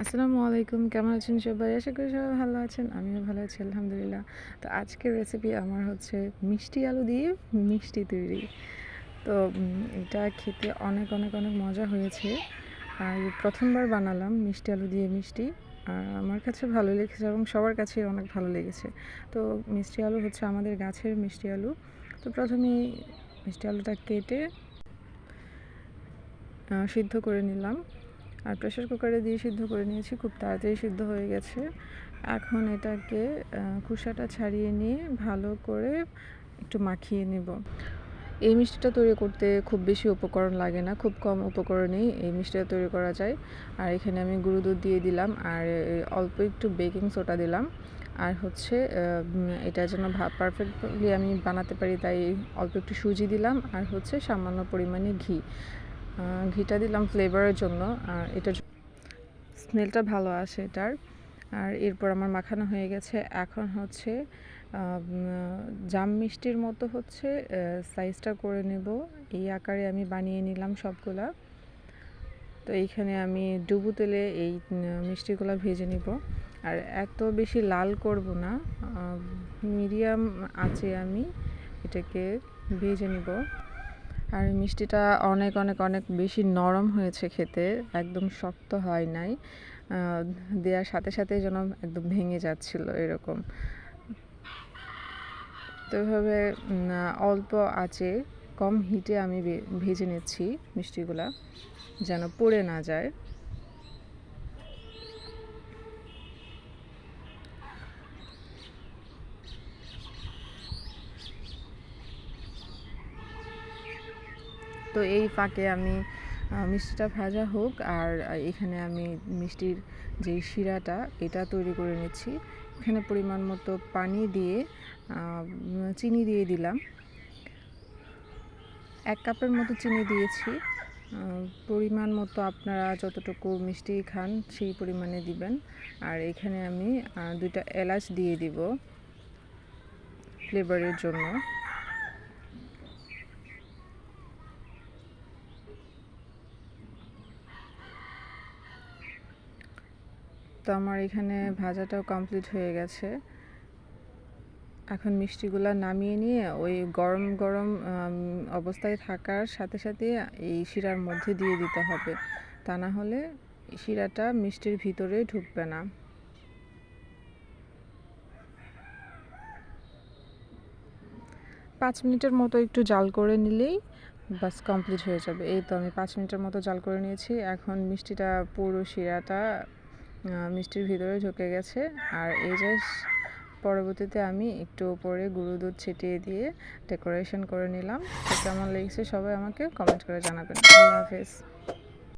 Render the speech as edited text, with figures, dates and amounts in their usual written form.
আসসালামু আলাইকুম, কেমন আছেন সবাই? আশা করি সবাই ভালো আছেন। আমিও ভালো আছি আলহামদুলিল্লাহ। তো আজকের রেসিপি আমার হচ্ছে মিষ্টি আলু দিয়ে মিষ্টি তৈরি। তো এটা খেতে অনেক অনেক অনেক মজা হয়েছে। আর প্রথমবার বানালাম মিষ্টি আলু দিয়ে মিষ্টি। আর আমার কাছে ভালো লেগেছে এবং সবার কাছেই অনেক ভালো লেগেছে। তো মিষ্টি আলু হচ্ছে আমাদের গাছের মিষ্টি আলু। তো প্রথমেই মিষ্টি আলুটা কেটে সিদ্ধ করে নিলাম। আর প্রেসার কুকারে দিয়ে সিদ্ধ করে নিয়েছি, খুব তাড়াতাড়ি সিদ্ধ হয়ে গেছে। এখন এটাকে খোসাটা ছাড়িয়ে নিয়ে ভালো করে একটু মাখিয়ে নেব। এই মিষ্টিটা তৈরি করতে খুব বেশি উপকরণ লাগে না, খুব কম উপকরণেই এই মিষ্টিটা তৈরি করা যায়। আর এখানে আমি গুঁড়ো দুধ দিয়ে দিলাম আর অল্প একটু বেকিং সোডা দিলাম। আর হচ্ছে এটা যেন পারফেক্টলি আমি বানাতে পারি তাই অল্প একটু সুজি দিলাম আর হচ্ছে সামান্য পরিমাণে ঘিটা দিলাম ফ্লেভারের জন্য। আর এটা স্মেলটা ভালো আসে এটার। আর এরপর আমার মাখানো হয়ে গেছে। এখন হচ্ছে জাম মিষ্টির মতো হচ্ছে সাইজটা করে নেব। এই আকারে আমি বানিয়ে নিলাম সবগুলা। তো এইখানে আমি ডুবো তেলে এই মিষ্টিগুলো ভেজে নিব। আর এত বেশি লাল করব না, মিডিয়াম আঁচে আমি এটাকে ভেজে নিব। আর মিষ্টিটা অনেক অনেক অনেক বেশি নরম হয়েছে খেতে, একদম শক্ত হয় নাই। দেওয়ার সাথে সাথে যেন একদম ভেঙে যাচ্ছিল এরকম। তো এভাবে অল্প আঁচে কম হিটে আমি ভেজে নিচ্ছি মিষ্টিগুলা, যেন পুড়ে না যায়। তো এই ফাঁকে আমি মিষ্টিটা ভাজা হোক আর এখানে আমি মিষ্টির যে শিরাটা এটা তৈরি করে নিচ্ছি। এখানে পরিমাণ মতো পানি দিয়ে চিনি দিয়ে দিলাম। 1 কাপের মতো চিনি দিয়েছি। পরিমাণ মতো আপনারা যতটুকু মিষ্টি খান সেই পরিমাণে দিবেন। আর এখানে আমি 2টা এলাচ দিয়ে দিব ফ্লেভারের জন্য। তো আমার এখানে ভাজাটাও কমপ্লিট হয়ে গেছে। এখন মিষ্টিগুলা নামিয়ে নিয়ে ওই গরম গরম অবস্থায় থাকার সাথে সাথে এই শিরার মধ্যে দিয়ে দিতে হবে, তা না হলে শিরাটা মিষ্টির ভিতরে ঢুকবে না। পাঁচ মিনিটের মতো একটু জাল করে নিলেই বাস কমপ্লিট হয়ে যাবে। এই তো আমি 5 মিনিটের মতো জাল করে নিয়েছি। এখন মিষ্টিটা পুরো শিরাটা মিষ্টির ভিতরে ঢুকে গেছে। আর এই যে পরবর্তীতে আমি একটু উপরে গুঁড়ো দুধ ছিটিয়ে দিয়ে ডেকোরেশন করে নিলাম। তো কেমন লেগেছে সবাই আমাকে কমেন্ট করে জানাবেন। আল্লাহ হাফেজ।